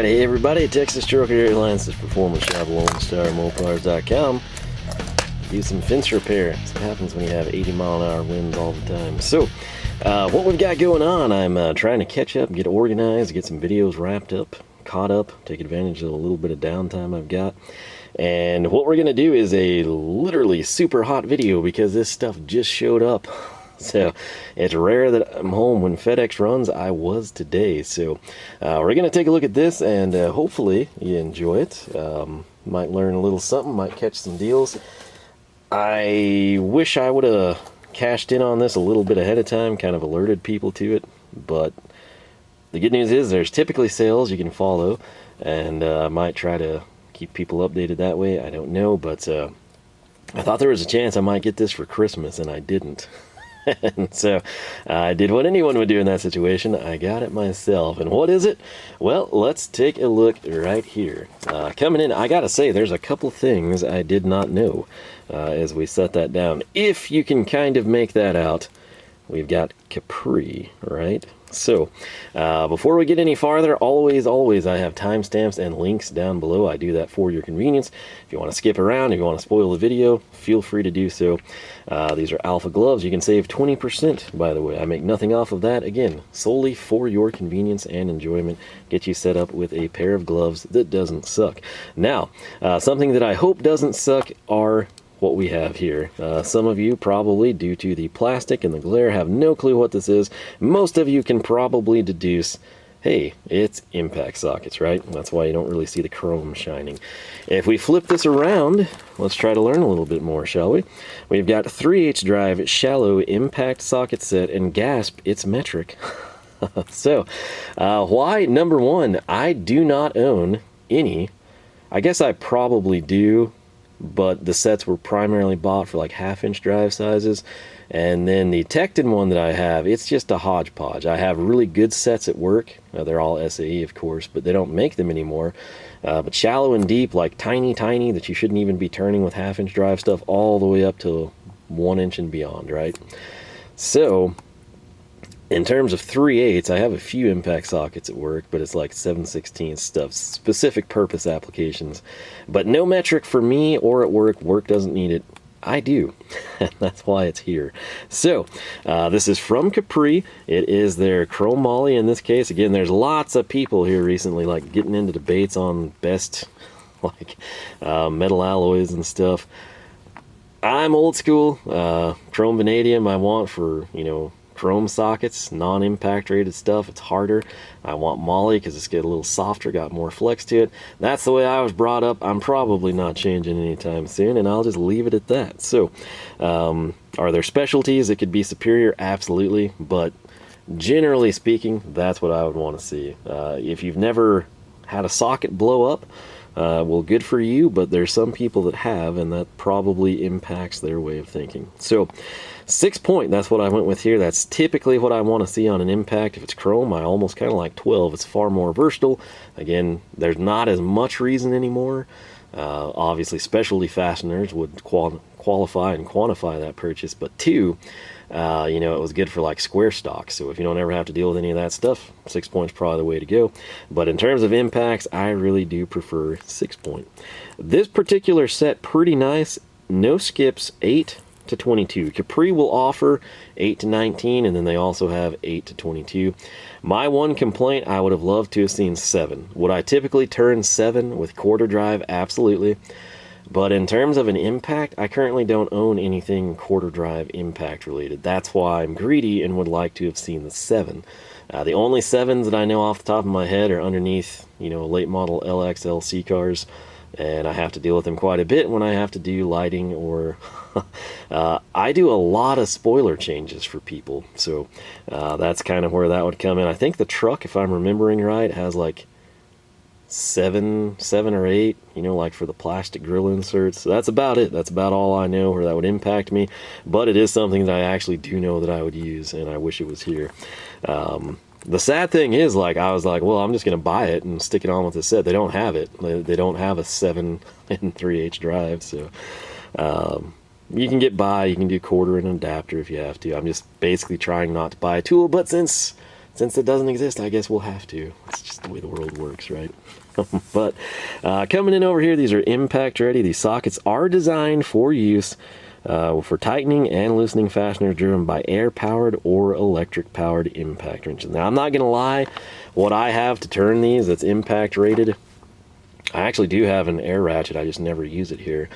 Alright, hey everybody, Texas Stroker Airlines, this performance shop, Mopars.com. Do some fence repair. That's what happens when you have 80-mile-an-hour winds all the time. So, what we've got going on, I'm trying to catch up, get organized, get some videos wrapped up, caught up, take advantage of a little bit of downtime I've got. And what we're going to do is a literally super hot video because this stuff just showed up. So it's rare that I'm home when FedEx runs. I was today. So we're going to take a look at this and hopefully you enjoy it. Might learn a little something, might catch some deals. I wish I would have cashed in on this a little bit ahead of time, kind of alerted people to it. But the good news is there's typically sales you can follow, and I might try to keep people updated that way. I don't know, but I thought there was a chance I might get this for Christmas, and I didn't. And so I did what anyone would do in that situation. I got it myself. And what is it? Well, let's take a look right here. Coming in, I gotta say, there's a couple things I did not know as we set that down. If you can kind of make that out, we've got Capri, right? So, before we get any farther, always, I have timestamps and links down below. I do that for your convenience. If you want to skip around, if you want to spoil the video, feel free to do so. These are Alpha gloves. You can save 20%, by the way. I make nothing off of that. Again, solely for your convenience and enjoyment. Get you set up with a pair of gloves that doesn't suck. Now, something that I hope doesn't suck are what we have here. Some of you probably, due to the plastic and the glare, have no clue what this is. Most of you can probably deduce, hey, it's impact sockets, right? That's why you don't really see the chrome shining. If we flip this around, let's try to learn a little bit more, shall we? We've got 3/8 drive shallow impact socket set, and gasp, it's metric. So, why? Number one, I do not own any. I guess I probably do, but the sets were primarily bought for like 1/2-inch drive sizes. And then the Tekton one that I have, it's just a hodgepodge. I have really good sets at work. They're all SAE, of course, but they don't make them anymore. But shallow and deep, like tiny that you shouldn't even be turning with 1/2-inch drive stuff, all the way up to 1 inch and beyond, right? So in terms of 3/8, I have a few impact sockets at work, but it's like 7/16 stuff, specific purpose applications. But no metric for me or at work. Work doesn't need it. I do. That's why it's here. So, this is from Capri. It is their chrome moly in this case. Again, there's lots of people here recently like getting into debates on best like metal alloys and stuff. I'm old school. Chrome vanadium I want for, you know, chrome sockets, non-impact rated stuff. It's harder. I want moly because it's get a little softer, got more flex to it. That's the way I was brought up. I'm probably not changing anytime soon, and I'll just leave it at that. So, are there specialties that could be superior? Absolutely, but generally speaking, that's what I would want to see. If you've never had a socket blow up, well, good for you, but there's some people that have, and that probably impacts their way of thinking. So 6-point, that's what I went with here. That's typically what I want to see on an impact. If it's chrome, I almost kind of like 12. It's far more versatile. Again, there's not as much reason anymore. Obviously, specialty fasteners would qualify and quantify that purchase, but two, you know, it was good for like square stock. So if you don't ever have to deal with any of that stuff, 6-point's probably the way to go. But in terms of impacts, I really do prefer 6-point. This particular set, pretty nice. No skips, 8 to 22. Capri will offer 8 to 19, and then they also have 8 to 22. My one complaint, I would have loved to have seen 7. Would I typically turn 7 with quarter drive? Absolutely. But in terms of an impact, I currently don't own anything quarter drive impact related. That's why I'm greedy and would like to have seen the 7. The only 7s that I know off the top of my head are underneath, you know, late model LXLC cars, and I have to deal with them quite a bit when I have to do lighting or I do a lot of spoiler changes for people, so that's kind of where that would come in. I think the truck, if I'm remembering right, has like 7 or 8, you know, like for the plastic grill inserts. So that's about it. That's about all I know where that would impact me, but it is something that I actually do know that I would use, and I wish it was here. The sad thing is, like, I was like, well, I'm just going to buy it and stick it on with the set. They don't have it. They don't have a 7 and 3/8 drive, so you can get by. You can do quarter and an adapter if you have to. I'm just basically trying not to buy a tool, but since since it doesn't exist, I guess we'll have to. It's just the way the world works, right? But coming in over here, these are impact ready. These sockets are designed for use for tightening and loosening fasteners driven by air-powered or electric-powered impact wrenches. Now, I'm not going to lie, what I have to turn these that's impact rated, I actually do have an air ratchet, I just never use it here.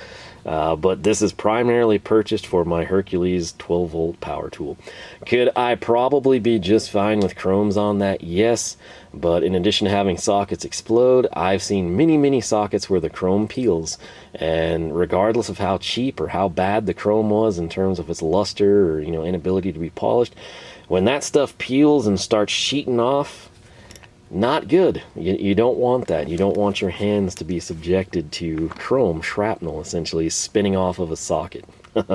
But this is primarily purchased for my Hercules 12-volt power tool. Could I probably be just fine with chromes on that? Yes, but in addition to having sockets explode, I've seen many sockets where the chrome peels, and regardless of how cheap or how bad the chrome was in terms of its luster or, you know, inability to be polished, when that stuff peels and starts sheeting off, not good. You don't want that. You don't want your hands to be subjected to chrome shrapnel essentially spinning off of a socket.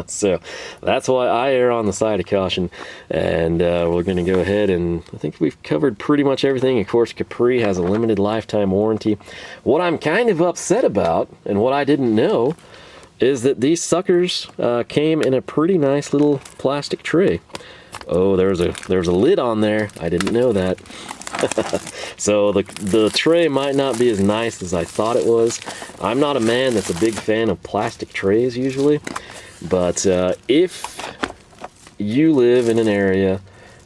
So that's why I err on the side of caution, and we're going to go ahead, and I think we've covered pretty much everything. Of course, Capri has a limited lifetime warranty. What I'm kind of upset about, and what I didn't know, is that these suckers came in a pretty nice little plastic tray. Oh, there's a lid on there. I didn't know that. So the tray might not be as nice as I thought it was. I'm not a man that's a big fan of plastic trays usually, but if you live in an area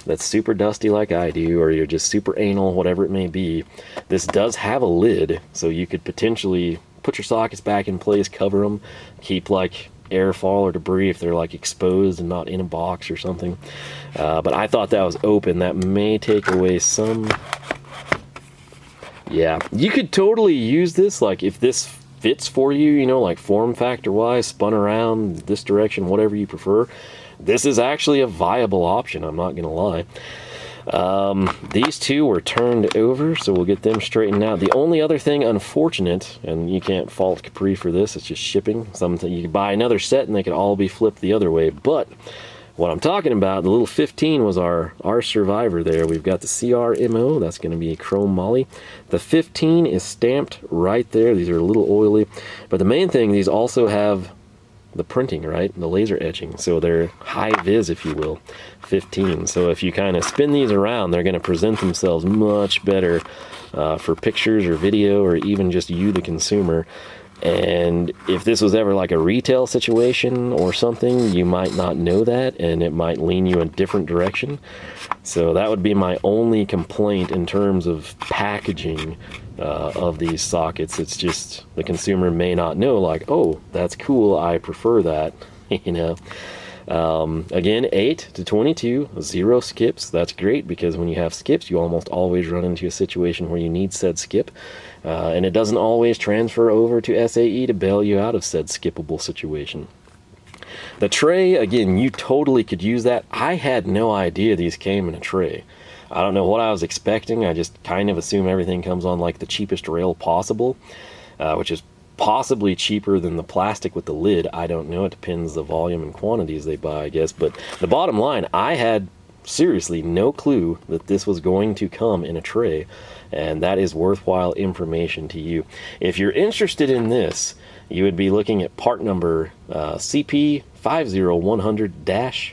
that's super dusty like I do, or you're just super anal, whatever it may be, this does have a lid, so you could potentially put your sockets back in place, cover them, keep like airfall or debris if they're like exposed and not in a box or something. But I thought that was open. That may take away some. Yeah, you could totally use this, like if this fits for you, you know, like form factor wise, spun around this direction, whatever you prefer. This is actually a viable option, I'm not gonna lie. These two were turned over, so we'll get them straightened out. The only other thing unfortunate, and you can't fault Capri for this, it's just shipping. Something you could buy another set and they could all be flipped the other way. But what I'm talking about, the little 15 was our survivor there. We've got the CRMO, that's going to be chrome moly. The 15 is stamped right there. These are a little oily, but the main thing, these also have the printing, right? The laser etching. So they're high vis, if you will, 15. So if you kind of spin these around, they're going to present themselves much better for pictures or video, or even just you, the consumer. And if this was ever like a retail situation or something, you might not know that, and it might lean you in a different direction. So that would be my only complaint in terms of packaging of these sockets. It's just the consumer may not know, like, oh, that's cool, I prefer that, you know. Again, 8 to 22, 0 skips. That's great, because when you have skips, you almost always run into a situation where you need said skip, and it doesn't always transfer over to SAE to bail you out of said skippable situation. The tray, again, you totally could use that. I had no idea these came in a tray. I don't know what I was expecting. I just kind of assume everything comes on like the cheapest rail possible, which is possibly cheaper than the plastic with the lid. I don't know. It depends the volume and quantities they buy, I guess. But the bottom line, I had seriously no clue that this was going to come in a tray, and that is worthwhile information to you. If you're interested in this, you would be looking at part number CP50100-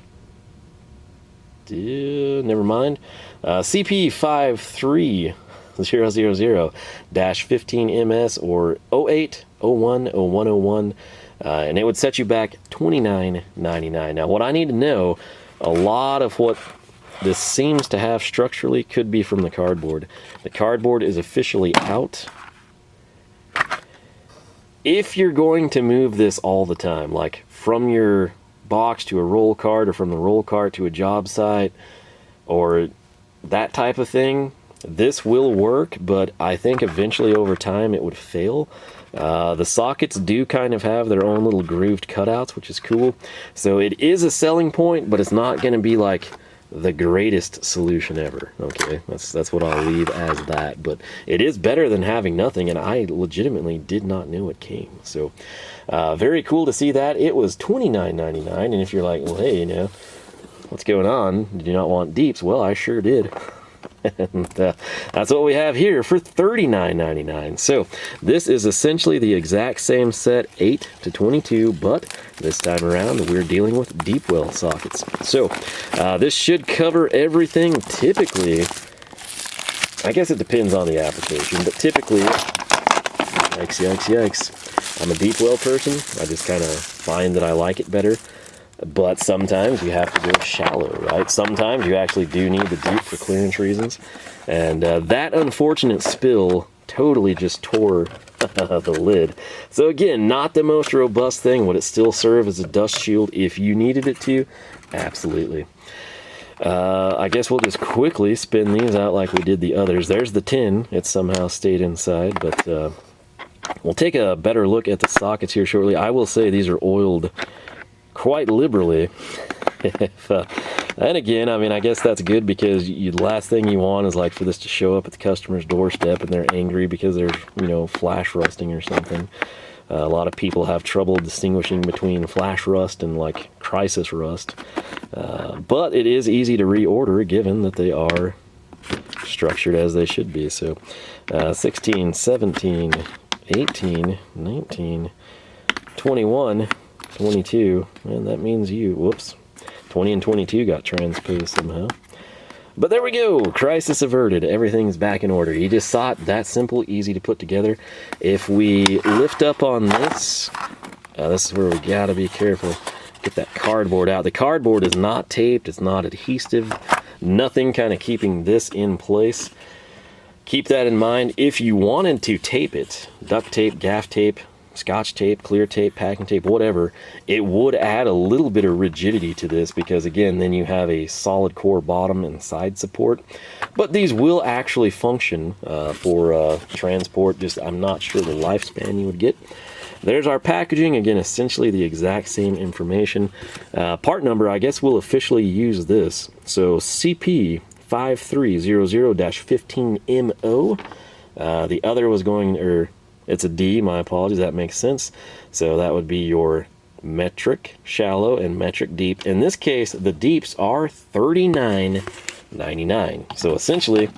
never mind, CP53000-15MS or 08010101, and it would set you back $29.99. Now, what I need to know, a lot of what this seems to have structurally could be from the cardboard. The cardboard is officially out. If you're going to move this all the time, like from your box to a roll cart, or from the roll cart to a job site, or that type of thing, this will work, but I think eventually over time it would fail. The sockets do kind of have their own little grooved cutouts, which is cool. So it is a selling point, but it's not going to be like the greatest solution ever. Okay, that's what I'll leave as that. But it is better than having nothing, and I legitimately did not know it came. So very cool to see that. It was $29.99, and if you're like, well, hey, you know, what's going on? Did you not want deeps? Well, I sure did. And that's what we have here for $39.99. So this is essentially the exact same set, 8 to 22, but this time around we're dealing with deep well sockets. So this should cover everything. Typically I guess it depends on the application, but typically, yikes, I'm a deep well person. I just kind of find that I like it better. But sometimes you have to go shallow, right? Sometimes you actually do need the deep for clearance reasons. And that unfortunate spill totally just tore the lid. So again, not the most robust thing. Would it still serve as a dust shield if you needed it to? Absolutely. I guess we'll just quickly spin these out like we did the others. There's the tin. It somehow stayed inside, but we'll take a better look at the sockets here shortly. I will say these are oiled quite liberally. And again, I mean, I guess that's good, because the last thing you want is like for this to show up at the customer's doorstep and they're angry because there's, you know, flash rusting or something. A lot of people have trouble distinguishing between flash rust and like crisis rust. But it is easy to reorder given that they are structured as they should be. So 16, 17, 18, 19, 21, 22, and that means whoops, 20 and 22 got transposed somehow. But there we go, crisis averted, everything's back in order. You just saw it, that simple, easy to put together. If we lift up on this, this is where we gotta be careful. Get that cardboard out. The cardboard is not taped, it's not adhesive, nothing kind of keeping this in place. Keep that in mind. If you wanted to tape it, duct tape, gaff tape, Scotch tape, clear tape, packing tape, whatever, it would add a little bit of rigidity to this, because again, then you have a solid core bottom and side support. But these will actually function for transport. Just I'm not sure the lifespan you would get. There's our packaging. Again, essentially the exact same information. Part number, I guess we'll officially use this. So CP 5300-15MO. The other was going, or it's a D, my apologies, that makes sense. So that would be your metric shallow and metric deep. In this case, the deeps are $39.99. So essentially,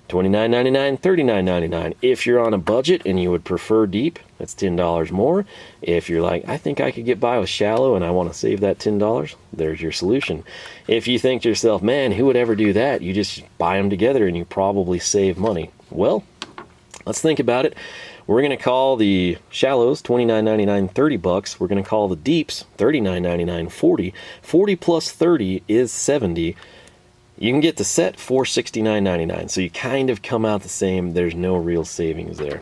$29.99, $39.99. If you're on a budget and you would prefer deep, that's $10 more. If you're like, I think I could get by with shallow and I want to save that $10, there's your solution. If you think to yourself, man, who would ever do that? You just buy them together and you probably save money. Well, let's think about it. We're going to call the shallows $29.99, $30. We're going to call the deeps $39.99, $40. 40 plus 30 is 70. You can get the set for $69.99. So you kind of come out the same. There's no real savings there.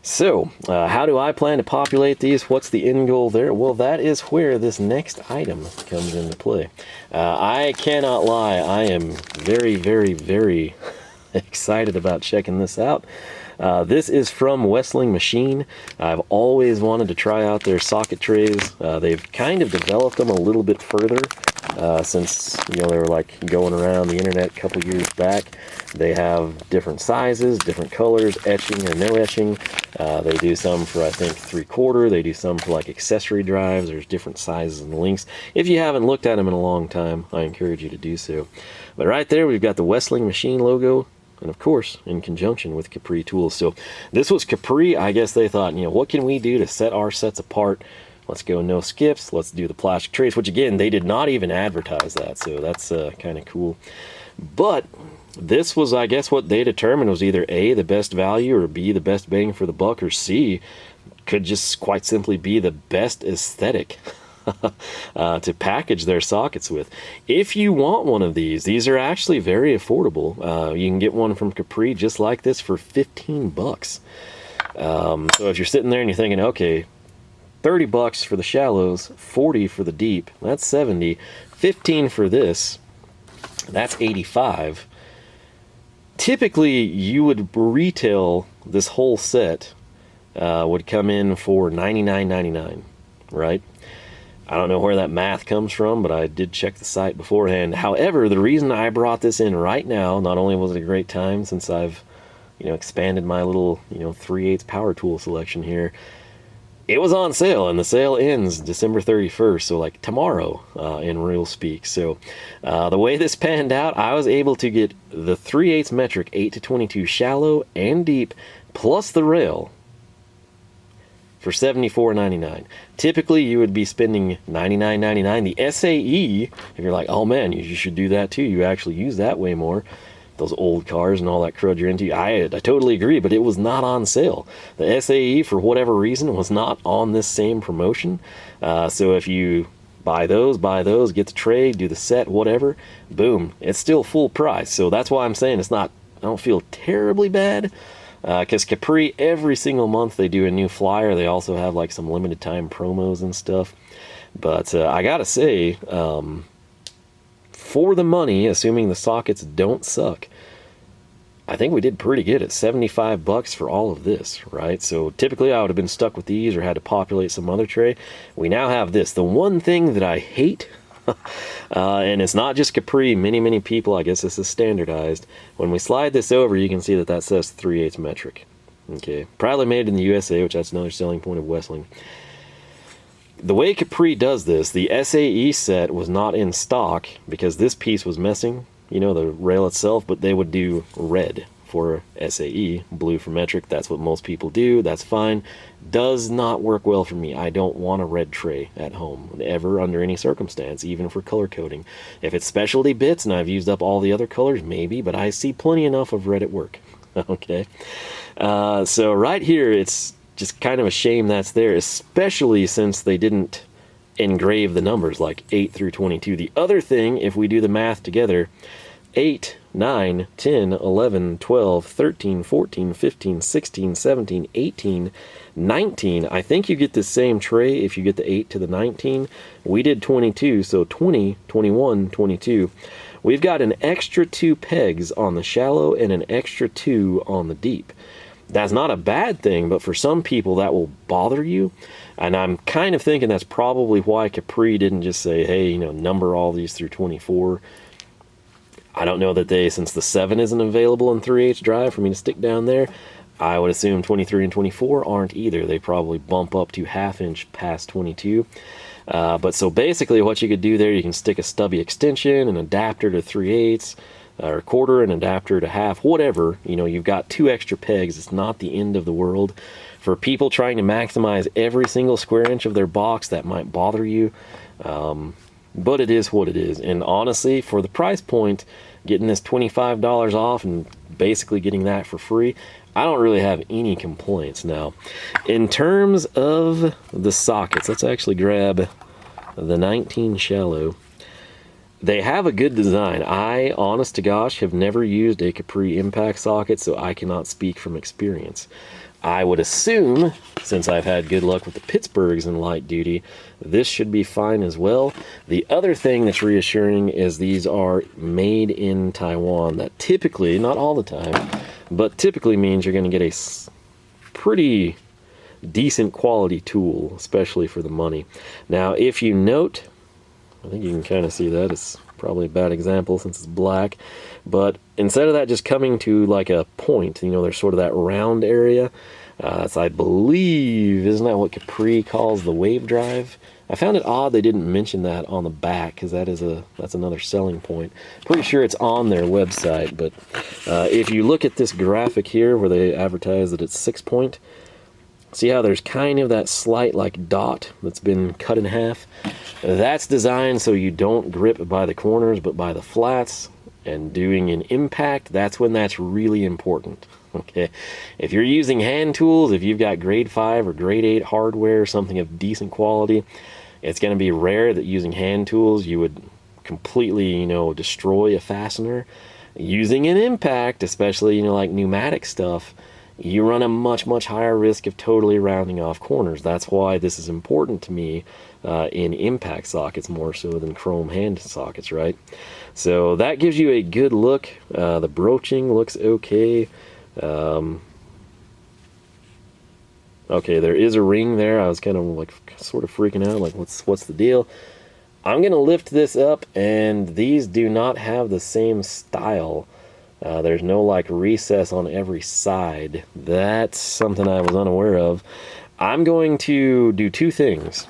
So how do I plan to populate these? What's the end goal there? Well, that is where this next item comes into play. I cannot lie. I am very, very, very excited about checking this out. This is from Westling Machine. I've always wanted to try out their socket trays. They've kind of developed them a little bit further since, you know, they were like going around the internet a couple years back. They have different sizes, different colors, etching or no etching. They do some for, I think, 3/4. They do some for like accessory drives. There's different sizes and lengths. If you haven't looked at them in a long time, I encourage you to do so. But right there, we've got the Westling Machine logo. And of course, in conjunction with Capri tools. So this was Capri. I guess they thought, you know, what can we do to set our sets apart? Let's go no skips. Let's do the plastic trays, which again, they did not even advertise that. So that's kind of cool. But this was, I guess, what they determined was either A, the best value, or B, the best bang for the buck, or C, could just quite simply be the best aesthetic to package their sockets with. If you want one of these are actually very affordable. You can get one from Capri just like this for $15. So if you're sitting there and you're thinking, okay, $30 for the shallows, 40 for the deep, that's 70, 15 for this, that's 85. Typically, you would retail this whole set would come in for $99.99, right? I don't know where that math comes from, but I did check the site beforehand. However, the reason I brought this in right now, not only was it a great time since I've, you know, expanded my little, you know, 3/8 power tool selection here, it was on sale, and the sale ends December 31st, so like tomorrow in real speak. So the way this panned out, I was able to get the 3/8 metric 8 to 22 shallow and deep plus the rail for $74.99. Typically, you would be spending $99.99. The SAE, if you're like, oh man, you should do that too, you actually use that way more, those old cars and all that crud you're into. I totally agree, but it was not on sale. The SAE, for whatever reason, was not on this same promotion. So if you buy those, get the tray, do the set, whatever, boom, it's still full price. So that's why I'm saying it's not, I don't feel terribly bad. Because Capri, every single month they do a new flyer. They also have like some limited time promos and stuff. But I gotta say, for the money, assuming the sockets don't suck, I think we did pretty good at $75 for all of this, right? So typically I would have been stuck with these or had to populate some other tray. We now have this. The one thing that I hate, and it's not just Capri, many people, I guess this is standardized. When we slide this over, you can see that that says 3/8 metric. Okay, proudly made in the USA, which that's another selling point of Westling. The way Capri does this, the SAE set was not in stock because this piece was missing, you know, the rail itself, but they would do red for SAE, blue for metric. That's what most people do. That's fine. Does not work well for me. I don't want a red tray at home, ever, under any circumstance, even for color coding. If it's specialty bits and I've used up all the other colors, maybe, but I see plenty enough of red at work. Okay. So right here, it's just kind of a shame that's there, especially since they didn't engrave the numbers like 8 through 22. The other thing, if we do the math together, 8, 9, 10, 11, 12, 13, 14, 15, 16, 17, 18, 19. I think you get the same tray if you get the 8 to the 19. We did 22, so 20, 21, 22. We've got an extra 2 pegs on the shallow and an extra 2 on the deep. That's not a bad thing, but for some people that will bother you. And I'm kind of thinking that's probably why Capri didn't just say, hey, you know, number all these through 24. I don't know that they, since the 7 isn't available in 3/8 drive for me to stick down there, I would assume 23 and 24 aren't either. They probably bump up to 1/2 inch past 22. But so basically what you could do there, you can stick a stubby extension, an adapter to 3/8, or a quarter, an adapter to 1/2, whatever. You know, you've got 2 extra pegs. It's not the end of the world. For people trying to maximize every single square inch of their box, that might bother you. But it is what it is. And honestly, for the price point, getting this $25 off and basically getting that for free, I don't really have any complaints. Now, in terms of the sockets, let's actually grab the 19 shallow. They have a good design. I, honest to gosh, have never used a Capri impact socket, so I cannot speak from experience. I would assume, since I've had good luck with the Pittsburghs in light duty, this should be fine as well. The other thing that's reassuring is these are made in Taiwan. That typically, not all the time, but typically means you're going to get a pretty decent quality tool, especially for the money. Now, if you note, I think you can kind of see that. It's probably a bad example since it's black. But instead of that just coming to like a point, you know, there's sort of that round area. That's, I believe, isn't that what Capri calls the wave drive? I found it odd they didn't mention that on the back, because that's another selling point. Pretty sure it's on their website, but if you look at this graphic here where they advertise that it's 6-point, see how there's kind of that slight like dot that's been cut in half? That's designed so you don't grip by the corners but by the flats. And doing an impact, that's when that's really important. Okay, if you're using hand tools, if you've got grade 5 or grade 8 hardware, something of decent quality, it's going to be rare that using hand tools you would completely, you know, destroy a fastener. Using an impact, especially, you know, like pneumatic stuff, you run a much higher risk of totally rounding off corners. That's why this is important to me in impact sockets more so than chrome hand sockets, right? So that gives you a good look. The broaching looks okay. Okay, there is a ring there. I was kind of like sort of freaking out, like what's the deal? I'm gonna lift this up, and these do not have the same style. There's no like recess on every side. That's something I was unaware of. I'm going to do 2 things.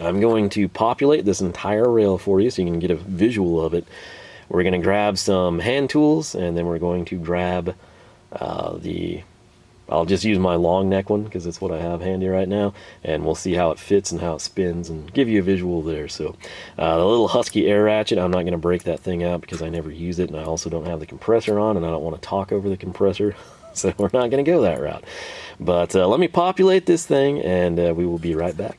I'm going to populate this entire rail for you so you can get a visual of it. We're going to grab some hand tools, and then we're going to grab the I'll just use my long neck one because it's what I have handy right now, and we'll see how it fits and how it spins and give you a visual there. So the little Husky air ratchet, I'm not going to break that thing out because I never use it, and I also don't have the compressor on, and I don't want to talk over the compressor, so we're not going to go that route. But let me populate this thing, and we will be right back.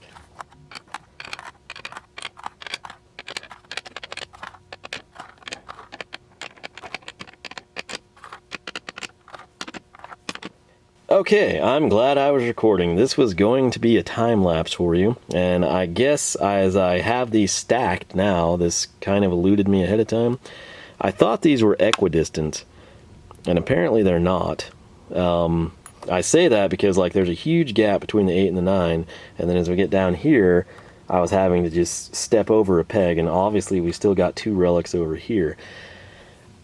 Okay, I'm glad I was recording. This was going to be a time lapse for you, and I guess as I have these stacked now, this kind of eluded me ahead of time. I thought these were equidistant, and apparently they're not. I say that because like there's a huge gap between the 8 and the 9, and then as we get down here, I was having to just step over a peg, and obviously we still got 2 relics over here.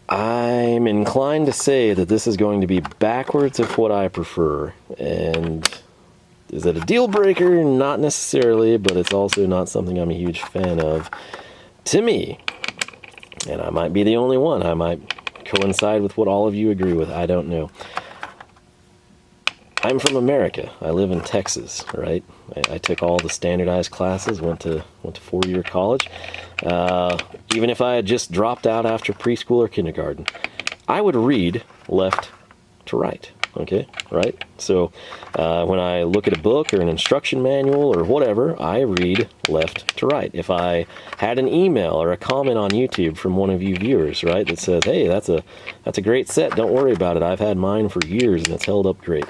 I'm inclined to say that this is going to be backwards of what I prefer, and is it a deal breaker? Not necessarily, but it's also not something I'm a huge fan of to me, and I might be the only one. I might coincide with what all of you agree with. I don't know. I'm from America. I live in Texas, right? I took all the standardized classes, went to 4-year college. Even if I had just dropped out after preschool or kindergarten, I would read left to right, okay, right? So when I look at a book or an instruction manual or whatever, I read left to right. If I had an email or a comment on YouTube from one of you viewers, right, that says, hey, that's a great set, don't worry about it, I've had mine for years and it's held up great,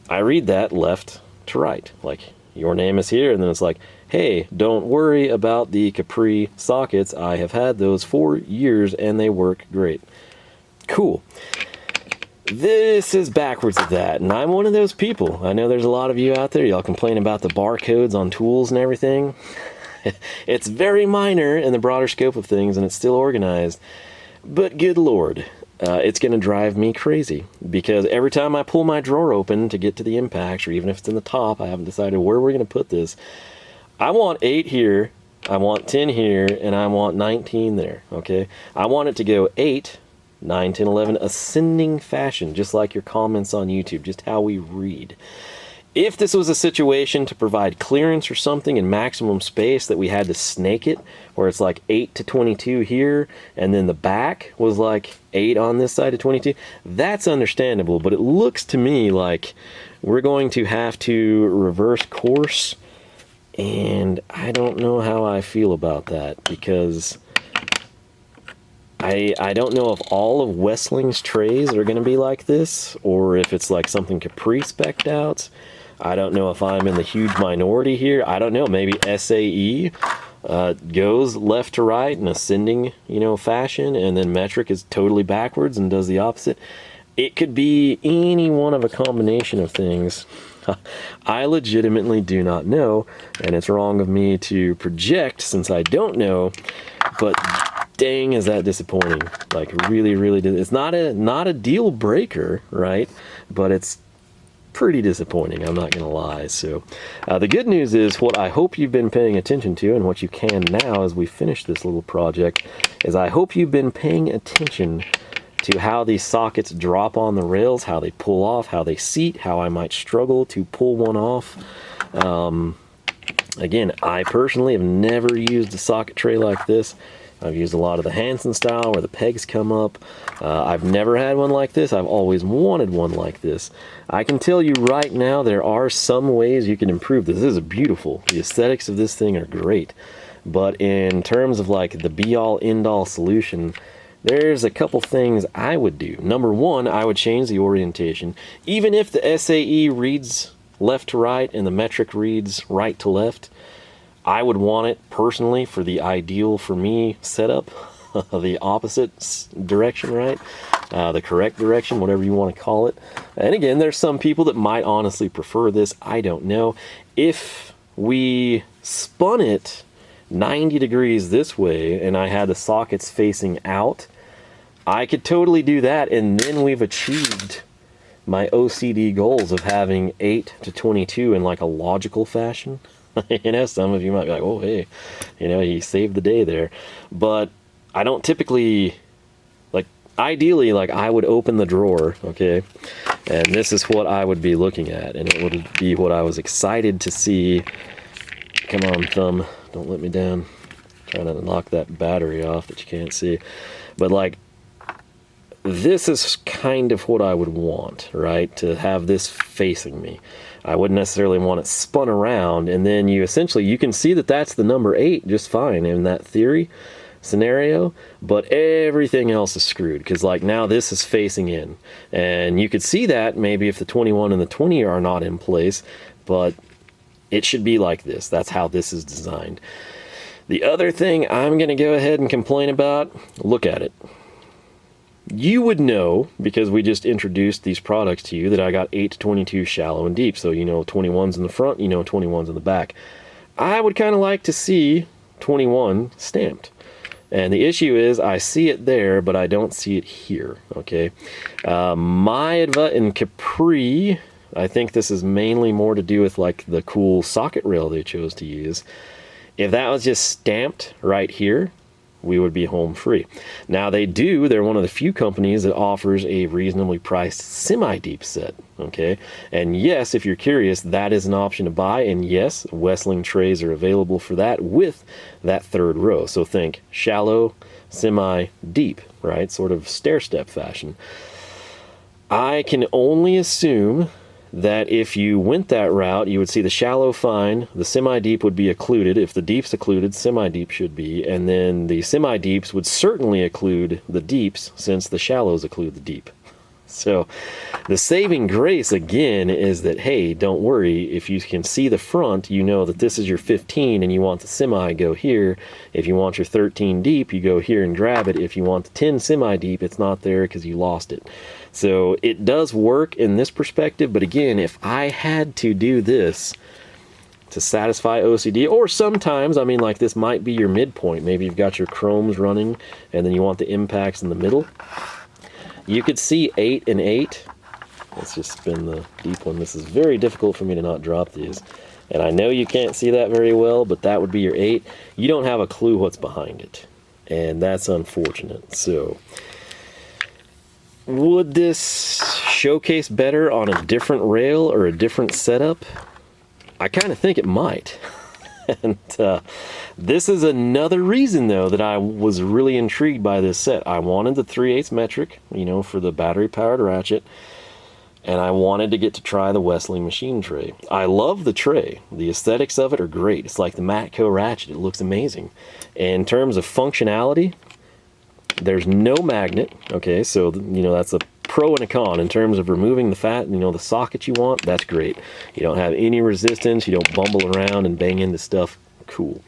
I read that left to right, like your name is here, and then it's like, hey, don't worry about the Capri sockets, I have had those for years and they work great. Cool. This is backwards of that, and I'm one of those people. I know there's a lot of you out there, y'all complain about the barcodes on tools and everything. It's very minor in the broader scope of things, and it's still organized, but good lord, it's going to drive me crazy, because every time I pull my drawer open to get to the impacts, or even if it's in the top, I haven't decided where we're going to put this. I want 8 here, I want 10 here, and I want 19 there, okay? I want it to go 8, 9, 10, 11, ascending fashion, just like your comments on YouTube, just how we read. If this was a situation to provide clearance or something in maximum space that we had to snake it, where it's like 8 to 22 here, and then the back was like 8 on this side of 22, that's understandable, but it looks to me like we're going to have to reverse course, and I don't know how I feel about that, because I don't know if all of Westling's trays are going to be like this, or if it's like something Capri spec'd out. I don't know if I'm in the huge minority here. I don't know, maybe SAE goes left to right in ascending, fashion, and then metric is totally backwards and does the opposite. It could be any one of a combination of things. I legitimately do not know, and it's wrong of me to project since I don't know, but dang, is that disappointing. Like, really, really, it's not a deal breaker, right? But it's pretty disappointing, I'm not gonna lie. So the good news is, what I hope you've been paying attention to, and what you can now as we finish this little project, is I hope you've been paying attention to how these sockets drop on the rails, how they pull off, how they seat, how I might struggle to pull one off. Again, I personally have never used a socket tray like this. I've used a lot of the Hansen style where the pegs come up. I've never had one like this. I've always wanted one like this. I can tell you right now, there are some ways you can improve this. This is beautiful. The aesthetics of this thing are great. But in terms of like the be-all, end-all solution, there's a couple things I would do. Number one, I would change the orientation. Even if the SAE reads left to right and the metric reads right to left, I would want it personally for the ideal for me setup, the opposite direction, right? The correct direction, whatever you want to call it. And again, there's some people that might honestly prefer this. I don't know. If we spun it 90 degrees this way and I had the sockets facing out, I could totally do that, and then we've achieved my OCD goals of having 8 to 22 in like a logical fashion. Some of you might be like, oh, hey, he saved the day there. But I don't typically, like, ideally, like, I would open the drawer, okay, and this is what I would be looking at, and it would be what I was excited to see. Come on, thumb, don't let me down. Trying to knock that battery off that you can't see. But like, this is kind of what I would want, right? To have this facing me. I wouldn't necessarily want it spun around, and then you can see that that's the number 8 just fine in that theory scenario, but everything else is screwed, because like now this is facing in, and you could see that maybe if the 21 and the 20 are not in place, but it should be like this. That's how this is designed. The other thing I'm going to go ahead and complain about, look at it. You would know, because we just introduced these products to you, that I got 8 to 22 shallow and deep. So you know 21's in the front, you know 21's in the back. I would kind of like to see 21 stamped. And the issue is I see it there, but I don't see it here, okay? My advice in Capri, I think this is mainly more to do with like the cool socket rail they chose to use. If that was just stamped right here, we would be home free. Now they're one of the few companies that offers a reasonably priced semi-deep set, okay? And yes, if you're curious, that is an option to buy, and yes, Westling trays are available for that with that third row. So think shallow, semi-deep, right? Sort of stair-step fashion. I can only assume that if you went that route, you would see the shallow fine, the semi-deep would be occluded. If the deep's occluded, semi-deep should be, and then the semi-deeps would certainly occlude the deeps, since the shallows occlude the deep. So the saving grace again is that, hey, don't worry, if you can see the front, you know that this is your 15 and you want the semi, go here. If you want your 13 deep, you go here and grab it. If you want the 10 semi deep, it's not there because you lost it. So it does work in this perspective, but again, if I had to do this to satisfy OCD, or sometimes, I mean, like this might be your midpoint. Maybe you've got your chromes running and then you want the impacts in the middle. You could see 8 and 8. Let's just spin the deep one. This is very difficult for me to not drop these. And I know you can't see that very well, but that would be your 8. You don't have a clue what's behind it. And that's unfortunate. So, would this showcase better on a different rail or a different setup? I kind of think it might. And this is another reason, though, that I was really intrigued by this set. I wanted the 3/8 metric, you know, for the battery-powered ratchet, and I wanted to get to try the Westling machine tray. I love the tray. The aesthetics of it are great. It's like the Matco ratchet. It looks amazing. In terms of functionality, there's no magnet, okay, so, you know, that's a pro and a con. In terms of removing the fat, you know, the socket you want, that's great. You don't have any resistance, you don't bumble around and bang into stuff, cool.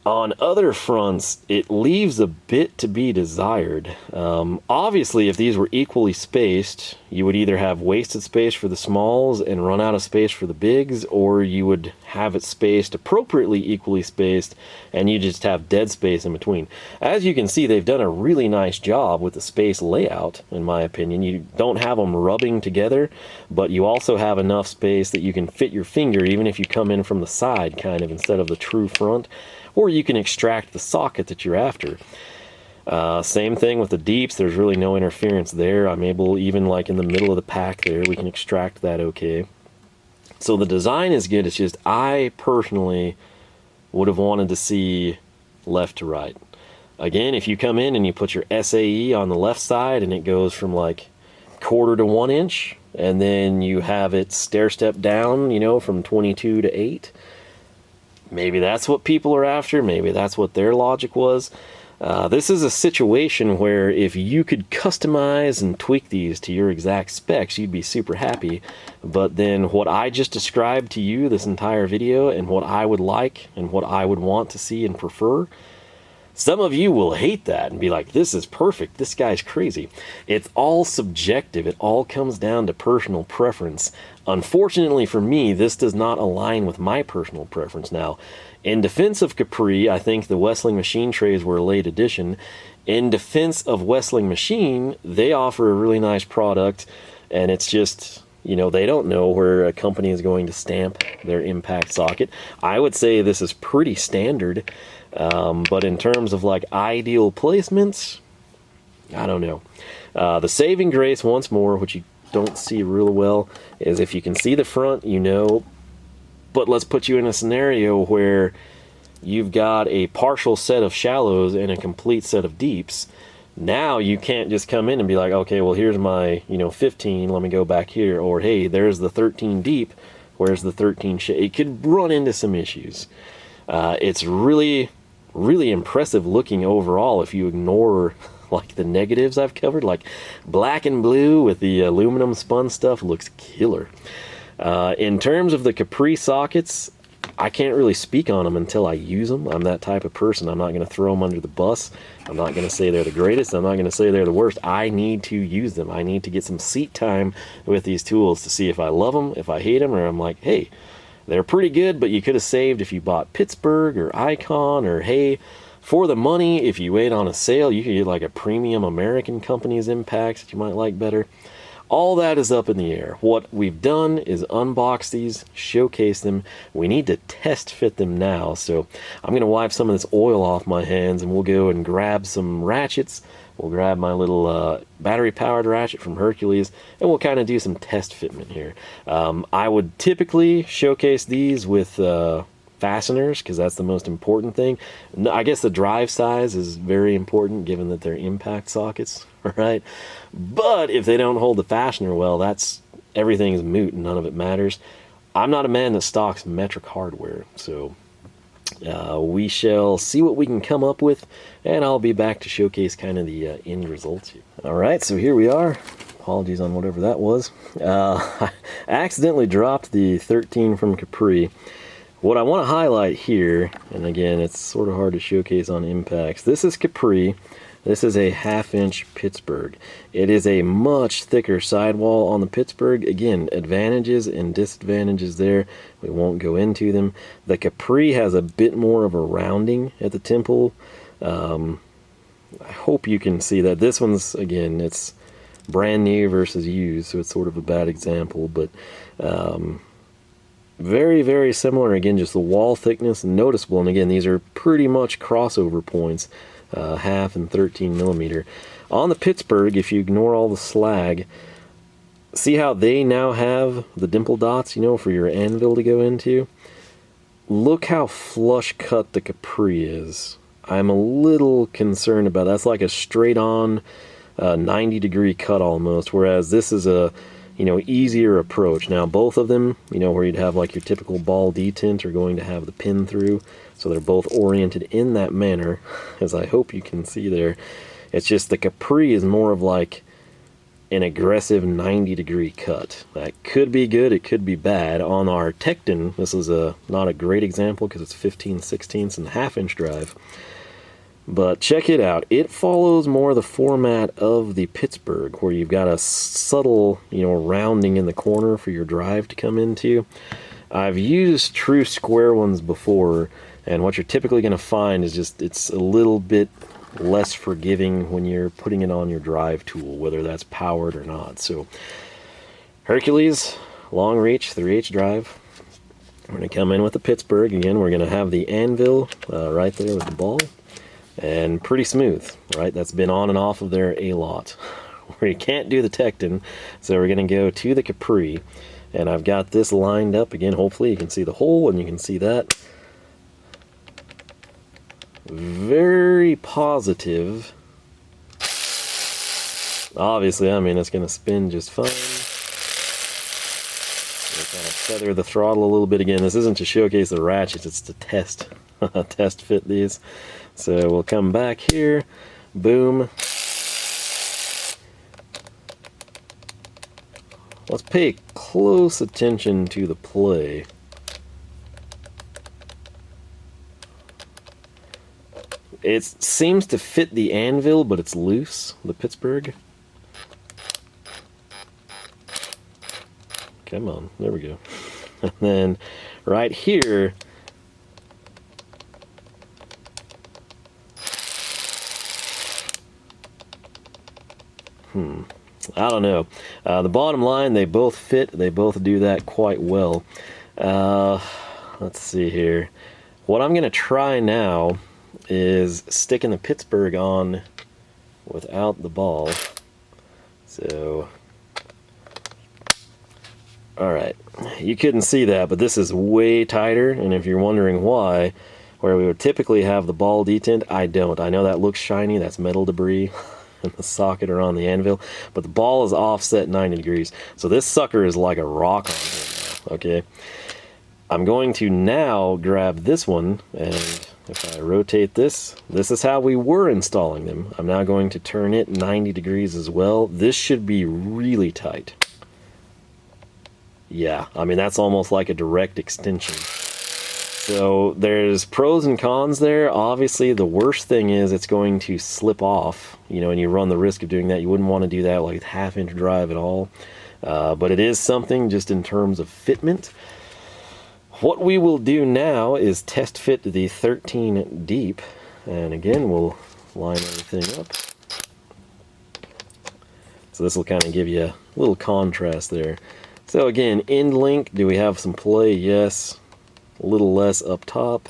On other fronts, it leaves a bit to be desired. Obviously, if these were equally spaced, you would either have wasted space for the smalls and run out of space for the bigs, or you would have it spaced appropriately equally spaced, and you just have dead space in between. As you can see, they've done a really nice job with the space layout, in my opinion. You don't have them rubbing together, but you also have enough space that you can fit your finger, even if you come in from the side, kind of, instead of the true front. Or you can extract the socket that you're after. Same thing with the deeps. There's really no interference there. I'm able, even like in the middle of the pack there, we can extract that okay. So the design is good. It's just I personally would have wanted to see left to right. Again, if you come in and you put your SAE on the left side and it goes from like 1/4 to 1 inch, and then you have it stair step down, you know, from 22 to 8. Maybe that's what people are after. Maybe that's what their logic was. This is a situation where if you could customize and tweak these to your exact specs, you'd be super happy. But then what I just described to you this entire video, and what I would like and what I would want to see and prefer, some of you will hate that and be like, this is perfect, this guy's crazy. It's all subjective. It all comes down to personal preference. Unfortunately for me, this does not align with my personal preference. Now, in defense of Capri, I think the Westling machine trays were a late addition. In defense of Westling machine, they offer a really nice product, and it's just, you know, they don't know where a company is going to stamp their impact socket. I would say this is pretty standard. But in terms of like ideal placements, I don't know. The saving grace, once more, which you don't see real well, is if you can see the front, you know, but let's put you in a scenario where you've got a partial set of shallows and a complete set of deeps. Now you can't just come in and be like, okay, well, here's my, 15, let me go back here, or hey, there's the 13 deep, where's the 13 It could run into some issues. It's really, really impressive looking overall if you ignore like the negatives I've covered. Like black and blue with the aluminum spun stuff looks killer. In terms of the Capri sockets, I can't really speak on them until I use them. I'm that type of person. I'm not going to throw them under the bus. I'm not going to say they're the greatest. I'm not going to say they're the worst. I need to use them. I need to get some seat time with these tools to see if I love them, if I hate them, or I'm like, hey, they're pretty good, but you could have saved if you bought Pittsburgh or Icon, or hey, for the money, if you wait on a sale, you could get like a premium American company's impacts that you might like better. All that is up in the air. What we've done is unbox these, showcase them. We need to test fit them now, so I'm going to wipe some of this oil off my hands, and we'll go and grab some ratchets. We'll grab my little battery-powered ratchet from Hercules, and we'll kind of do some test fitment here. I would typically showcase these with fasteners, because that's the most important thing. I guess the drive size is very important, given that they're impact sockets, right? But if they don't hold the fastener well, that's everything is moot and none of it matters. I'm not a man that stocks metric hardware, so we shall see what we can come up with, and I'll be back to showcase kind of the end results here. All right, so here we are. Apologies on whatever that was. I accidentally dropped the 13 from Capri. What I want to highlight here, and again, it's sort of hard to showcase on impacts. This is Capri. This is a 1/2-inch Pittsburgh. It is a much thicker sidewall on the Pittsburgh. Again, advantages and disadvantages there. We won't go into them. The Capri has a bit more of a rounding at the temple. I hope you can see that. This one's, again, it's brand new versus used, so it's sort of a bad example, but very, very similar. Again, just the wall thickness noticeable, and again, these are pretty much crossover points, 1/2 and 13 millimeter. On the Pittsburgh, if you ignore all the slag, see how they now have the dimple dots, for your anvil to go into? Look how flush cut the Capri is. I'm a little concerned about that. That's like a straight on 90-degree cut almost, whereas this is a easier approach. Now both of them, where you'd have like your typical ball detent, are going to have the pin through, so they're both oriented in that manner, as I hope you can see there. It's just the Capri is more of like an aggressive 90-degree cut. That could be good, it could be bad. On our Tekton, this is not a great example because it's 15/16 and 1/2-inch drive. But check it out. It follows more the format of the Pittsburgh, where you've got a subtle, rounding in the corner for your drive to come into. I've used true square ones before, and what you're typically going to find is just it's a little bit less forgiving when you're putting it on your drive tool, whether that's powered or not. So Hercules, long reach, 3H drive. We're going to come in with the Pittsburgh. Again, we're going to have the anvil right there with the ball. And pretty smooth, right? That's been on and off of there a lot. Where you can't do the Tekton, so we're going to go to the Capri. And I've got this lined up. Again, hopefully you can see the hole, and you can see that. Very positive. Obviously, it's going to spin just fine. We'll kind of feather the throttle a little bit again. This isn't to showcase the ratchets, it's to test fit these. So we'll come back here, boom. Let's pay close attention to the play. It seems to fit the anvil, but it's loose, the Pittsburgh. Come on, there we go. And then right here, I don't know. The bottom line, they both fit. They both do that quite well. Let's see here. What I'm going to try now is sticking the Pittsburgh on without the ball. So, alright, you couldn't see that, but this is way tighter, and if you're wondering why, where we would typically have the ball detent, I don't. I know that looks shiny, that's metal debris in the socket or on the anvil, but the ball is offset 90 degrees. So this sucker is like a rock on here now, okay? I'm going to now grab this one, and if I rotate this, this is how we were installing them. I'm now going to turn it 90 degrees as well. This should be really tight. Yeah, I mean, that's almost like a direct extension. So there's pros and cons there. Obviously, the worst thing is it's going to slip off, you know, and you run the risk of doing that. You wouldn't want to do that like half-inch drive at all. But it is something just in terms of fitment. What we will do now is test fit the 13 deep. And again, we'll line everything up. So this will kind of give you a little contrast there. So again, end link, do we have some play? Yes. A little less up top.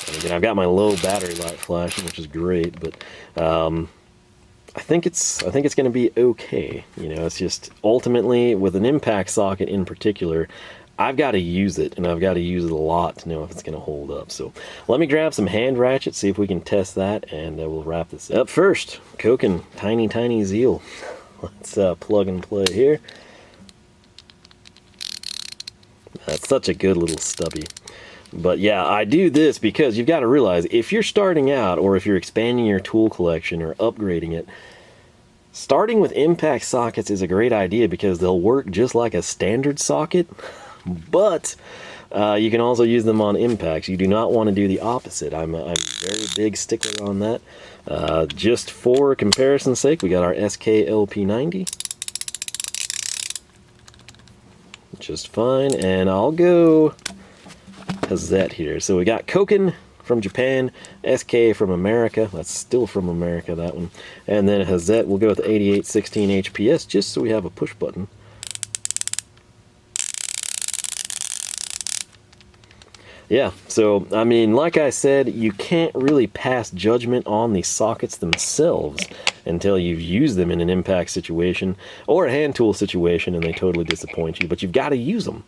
And again, I've got my low battery light flashing, which is great, but I think it's going to be okay. You know, it's just ultimately with an impact socket in particular, I've got to use it, and I've got to use it a lot to know if it's going to hold up. So let me grab some hand ratchets, see if we can test that, and we'll wrap this up. First, Koken Tiny Zeal. Let's plug and play here. That's such a good little stubby. But yeah, I do this because you've got to realize if you're starting out or if you're expanding your tool collection or upgrading it, starting with impact sockets is a great idea because they'll work just like a standard socket, but you can also use them on impacts. You do not want to do the opposite. I'm a very big stickler on that. Just for comparison's sake, we got our SK-LP90. Just fine, and I'll go Hazet here. So we got Koken from Japan, SK from America, that's still from America, that one, and then Hazet, we'll go with 8816 HPS, just so we have a push button. Yeah, so, I mean, like I said, you can't really pass judgment on the sockets themselves until you've used them in an impact situation or a hand tool situation and they totally disappoint you, but you've got to use them.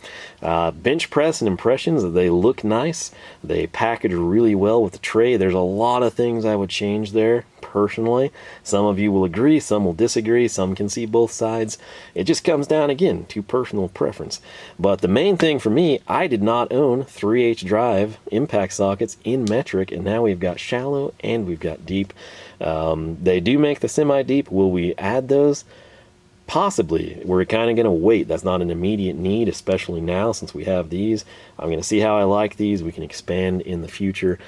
Bench press and impressions, they look nice. They package really well with the tray. There's a lot of things I would change there, personally. Some of you will agree, some will disagree, some can see both sides. It just comes down, again, to personal preference. But the main thing for me, I did not own 3H drive impact sockets in metric, and now we've got shallow and we've got deep. They do make the semi-deep. Will we add those? Possibly. We're kind of going to wait. That's not an immediate need, especially now since we have these. I'm going to see how I like these. We can expand in the future.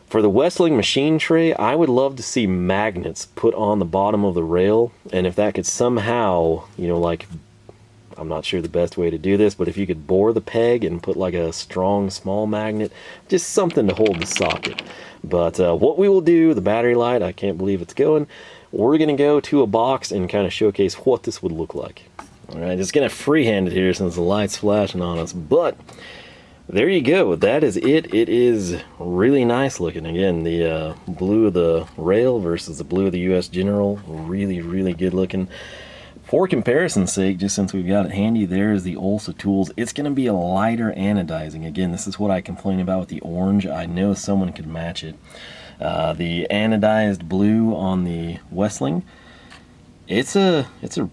For the Westling machine tray, I would love to see magnets put on the bottom of the rail, and if that could somehow, you know, like, I'm not sure the best way to do this, but if you could bore the peg and put like a strong small magnet, just something to hold the socket. But what we will do, the battery light, I can't believe it's going, we're going to go to a box and kind of showcase what this would look like. Alright, just going to freehand it here since the light's flashing on us, but there you go, that is it. It is really nice looking. Again, the blue of the rail versus the blue of the US General, really good looking. For comparison's sake, just since we've got it handy, there's the Olsa tools. It's going to be a lighter anodizing. Again, this is what I complain about with the orange. I know someone could match it. The anodized blue on the Westling, it's a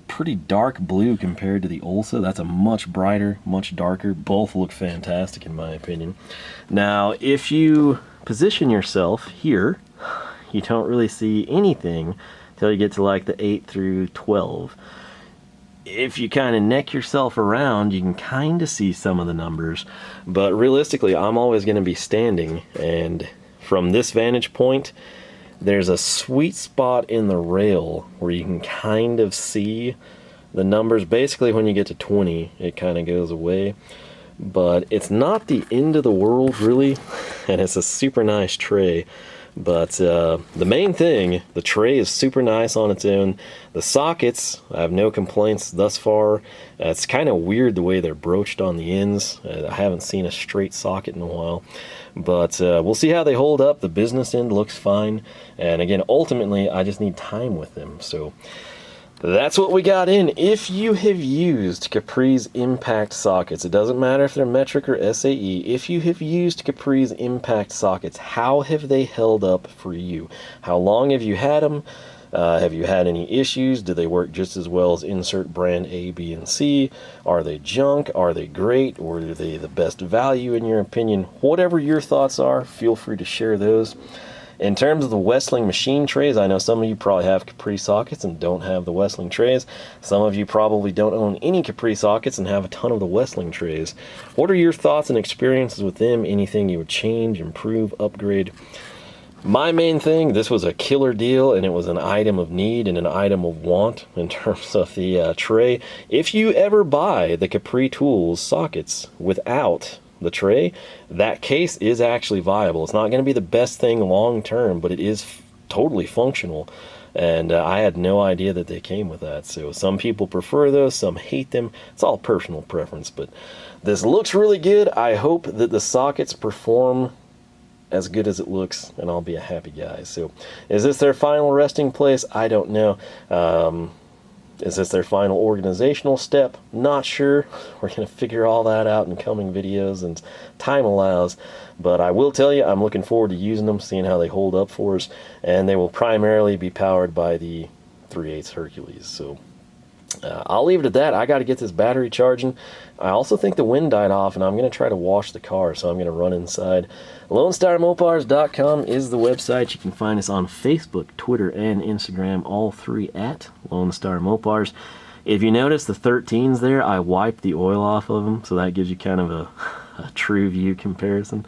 pretty dark blue compared to the Olsa. That's a much brighter, much darker. Both look fantastic in my opinion. Now, if you position yourself here, you don't really see anything until you get to like the 8 through 12. If you kind of neck yourself around, you can kind of see some of the numbers, but realistically, I'm always going to be standing, and from this vantage point, there's a sweet spot in the rail where you can kind of see the numbers. Basically, when you get to 20, it kind of goes away, but it's not the end of the world, really, and it's a super nice tray. But the main thing, the tray is super nice on its own. The sockets, I have no complaints thus far. It's kind of weird the way they're broached on the ends. I haven't seen a straight socket in a while. But we'll see how they hold up. The business end looks fine. And again, ultimately, I just need time with them. So that's what we got in. If you have used Capri's impact sockets, it doesn't matter if they're metric or SAE, if you have used Capri's impact sockets, how have they held up for you? How long have you had them? Have you had any issues? Do they work just as well as insert brand A, B, and C? Are they junk? Are they great? Or are they the best value in your opinion? Whatever your thoughts are, feel free to share those. In terms of the Westling machine trays, I know some of you probably have Capri sockets and don't have the Westling trays. Some of you probably don't own any Capri sockets and have a ton of the Westling trays. What are your thoughts and experiences with them? Anything you would change, improve, upgrade? My main thing, this was a killer deal, and it was an item of need and an item of want in terms of the tray. If you ever buy the Capri Tools sockets without the tray, that case is actually viable. It's not going to be the best thing long term, but it is totally functional. And I had no idea that they came with that. So some people prefer those, some hate them. It's all personal preference, but this looks really good. I hope that the sockets perform as good as it looks, and I'll be a happy guy. So is this their final resting place? I don't know. Is this their final organizational step? Not sure. We're going to figure all that out in coming videos and time allows. But I will tell you, I'm looking forward to using them, seeing how they hold up for us. And they will primarily be powered by the 3/8 Hercules. So I'll leave it at that. I got to get this battery charging. I also think the wind died off, and I'm going to try to wash the car, so I'm going to run inside. LoneStarMopars.com is the website. You can find us on Facebook, Twitter, and Instagram, all three at Lone Star Mopars. If you notice the 13s there, I wiped the oil off of them, so that gives you kind of a true view comparison.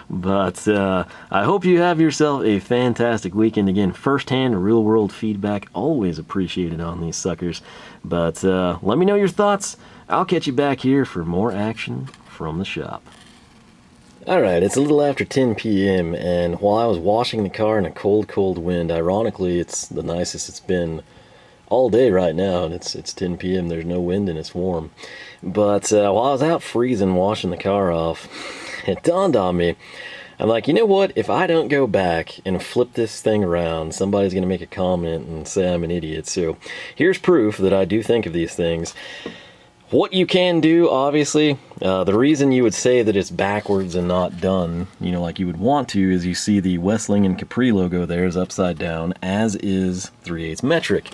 But I hope you have yourself a fantastic weekend. Again, first-hand, real-world feedback, always appreciated on these suckers. But let me know your thoughts. I'll catch you back here for more action from the shop. Alright, it's a little after 10 p.m. and while I was washing the car in a cold, cold wind, ironically, it's the nicest it's been all day right now, and it's 10 p.m. There's no wind and it's warm. But while I was out freezing, washing the car off, it dawned on me. I'm like, you know what? If I don't go back and flip this thing around, somebody's going to make a comment and say I'm an idiot. So here's proof that I do think of these things. What you can do, obviously, the reason you would say that it's backwards and not done, you know, like you would want to, is you see the Westling and Capri logo there is upside down, as is 3/8 metric.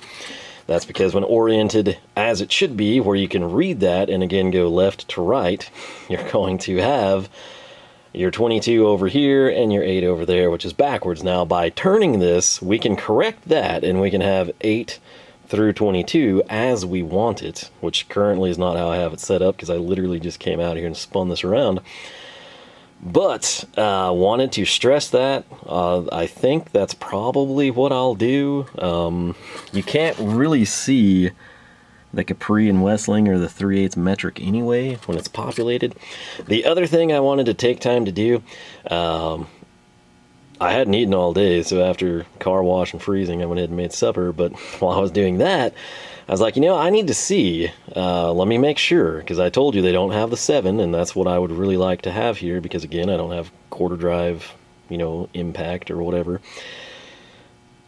That's because when oriented as it should be, where you can read that and again go left to right, you're going to have your 22 over here and your 8 over there, which is backwards. Now, by turning this, we can correct that, and we can have 8 through 22 as we want it, which currently is not how I have it set up, because I literally just came out here and spun this around. But wanted to stress that. I think that's probably what I'll do. You can't really see the Capri and Westling or the 3/8 metric anyway when it's populated. The other thing I wanted to take time to do, I hadn't eaten all day, so after car wash and freezing, I went ahead and made supper. But while I was doing that, I was like, you know, I need to see. Let me make sure, because I told you they don't have the 7, and that's what I would really like to have here, because again, I don't have quarter drive, you know, impact or whatever.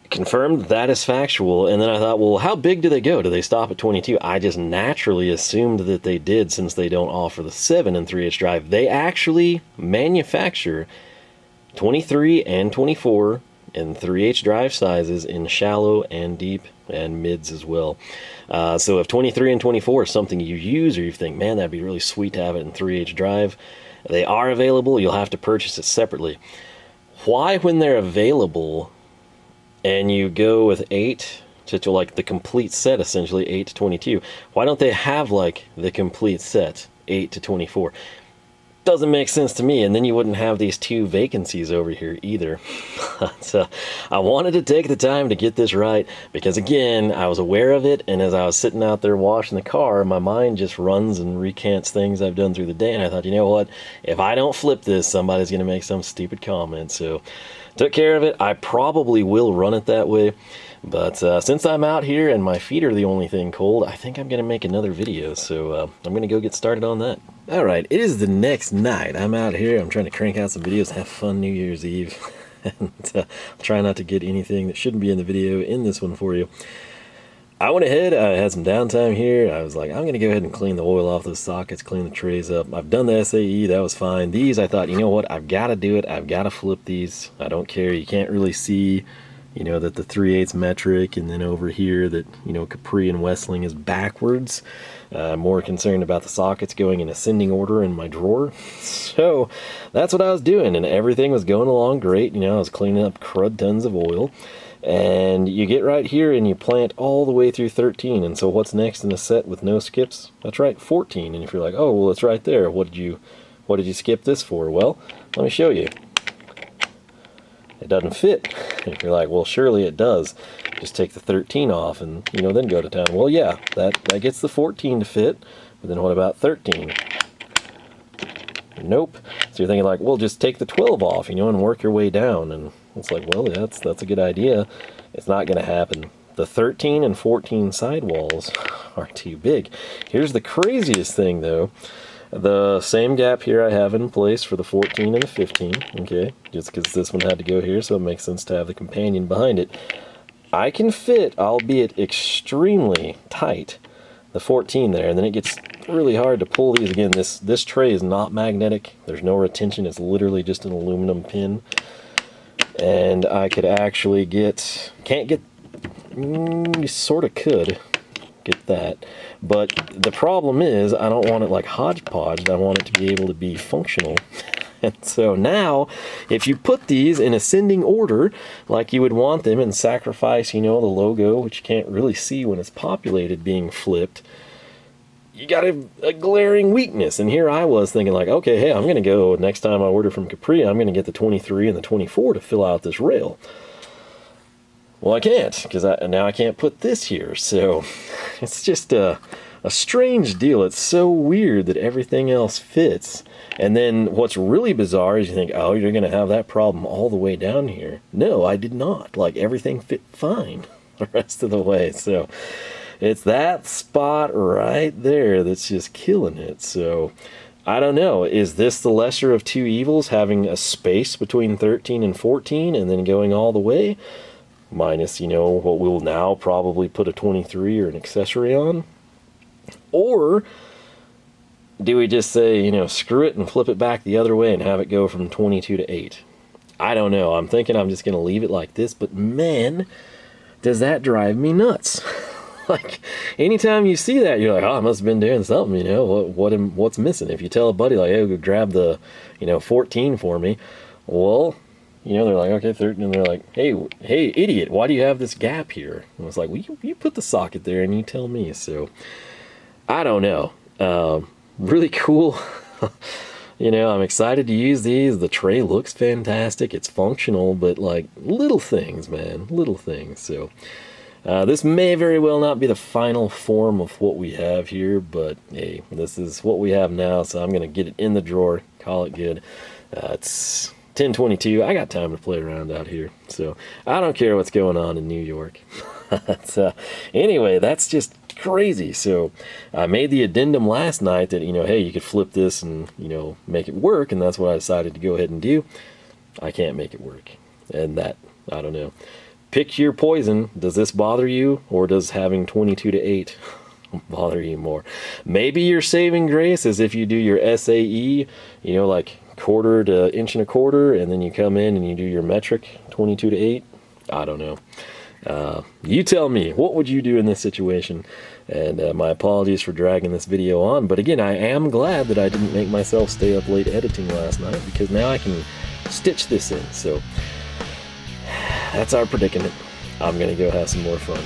Confirmed that is factual, and then I thought, well, how big do they go? Do they stop at 22? I just naturally assumed that they did, since they don't offer the 7 in 3/8 drive. They actually manufacture 23 and 24 in 3/8 drive sizes in shallow and deep and mids as well. So if 23 and 24 is something you use, or you think, man, that'd be really sweet to have it in 3/8 drive, they are available. You'll have to purchase it separately. Why, when they're available and you go with 8 to like the complete set, essentially 8 to 22, why don't they have like the complete set 8 to 24? Doesn't make sense to me, and then you wouldn't have these 2 vacancies over here either. So I wanted to take the time to get this right, because again, I was aware of it, and as I was sitting out there washing the car, my mind just runs and recants things I've done through the day, and I thought, you know what, if I don't flip this, somebody's going to make some stupid comment. So took care of it. I probably will run it that way, but since I'm out here and my feet are the only thing cold, I think I'm going to make another video, so I'm going to go get started on that. Alright, it is the next night. I'm out here, I'm trying to crank out some videos, have fun New Year's Eve, and try not to get anything that shouldn't be in the video in this one for you. I went ahead, I had some downtime here, I was like, I'm going to go ahead and clean the oil off those sockets, clean the trays up. I've done the SAE, that was fine. These, I thought, you know what, I've got to do it, I've got to flip these. I don't care, you can't really see, you know, that the 3/8 metric, and then over here that, you know, Capri and Westling is backwards. I'm more concerned about the sockets going in ascending order in my drawer. So that's what I was doing, and everything was going along great. You know, I was cleaning up crud tons of oil. And you get right here and you plant all the way through 13. And so what's next in a set with no skips? That's right, 14. And if you're like, oh, well, it's right there. What did you skip this for? Well, let me show you. It doesn't fit. And if you're like, well, surely it does. Just take the 13 off and, you know, then go to town. Well, yeah, that gets the 14 to fit. But then what about 13? Nope. So you're thinking like, well, just take the 12 off, you know, and work your way down. And it's like, well, that's a good idea. It's not going to happen. The 13 and 14 sidewalls are too big. Here's the craziest thing, though. The same gap here I have in place for the 14 and the 15, okay? Just because this one had to go here, so it makes sense to have the companion behind it. I can fit, albeit extremely tight, the 14 there, and then it gets really hard to pull these. Again, this tray is not magnetic. There's no retention. It's literally just an aluminum pin. And I could actually you sort of could get that. But the problem is I don't want it like hodgepodge. I want it to be able to be functional. And so now, if you put these in ascending order, like you would want them, and sacrifice, you know, the logo, which you can't really see when it's populated, being flipped, you got a glaring weakness. And here I was thinking like, okay, hey, I'm going to go, next time I order from Capri, I'm going to get the 23 and the 24 to fill out this rail. Well, I can't, because now I can't put this here. So it's just a strange deal. It's so weird that everything else fits. And then what's really bizarre is you think, oh, you're going to have that problem all the way down here. No, I did not. Like, everything fit fine the rest of the way. So it's that spot right there that's just killing it. So I don't know. Is this the lesser of two evils, having a space between 13 and 14 and then going all the way? Minus, you know, what we'll now probably put a 23 or an accessory on? Or do we just say, you know, screw it and flip it back the other way and have it go from 22 to 8? I don't know. I'm thinking I'm just going to leave it like this, but man, does that drive me nuts. Like, anytime you see that, you're like, oh, I must have been doing something, you know, what's missing? If you tell a buddy, like, hey, go grab the, you know, 14 for me, well, you know, they're like, okay, 13, and they're like, hey, idiot, why do you have this gap here? And it's like, well, you put the socket there and you tell me. So I don't know. Really cool. You know, I'm excited to use these. The tray looks fantastic. It's functional, but like little things, man, little things. So this may very well not be the final form of what we have here, but hey, this is what we have now, so I'm going to get it in the drawer, call it good. It's 10:22. I got time to play around out here, so I don't care what's going on in New York. Anyway, that's just crazy. So I made the addendum last night that, you know, hey, you could flip this and, you know, make it work, and that's what I decided to go ahead and do. I can't make it work, and that, I don't know. Pick your poison. Does this bother you, or does having 22 to 8 bother you more? Maybe your saving grace is if you do your SAE, you know, like 1/4 to 1 1/4 inch, and then you come in and you do your metric 22 to 8. I don't know. You tell me, what would you do in this situation? And my apologies for dragging this video on, but again, I am glad that I didn't make myself stay up late editing last night, because now I can stitch this in. So that's our predicament. I'm gonna go have some more fun.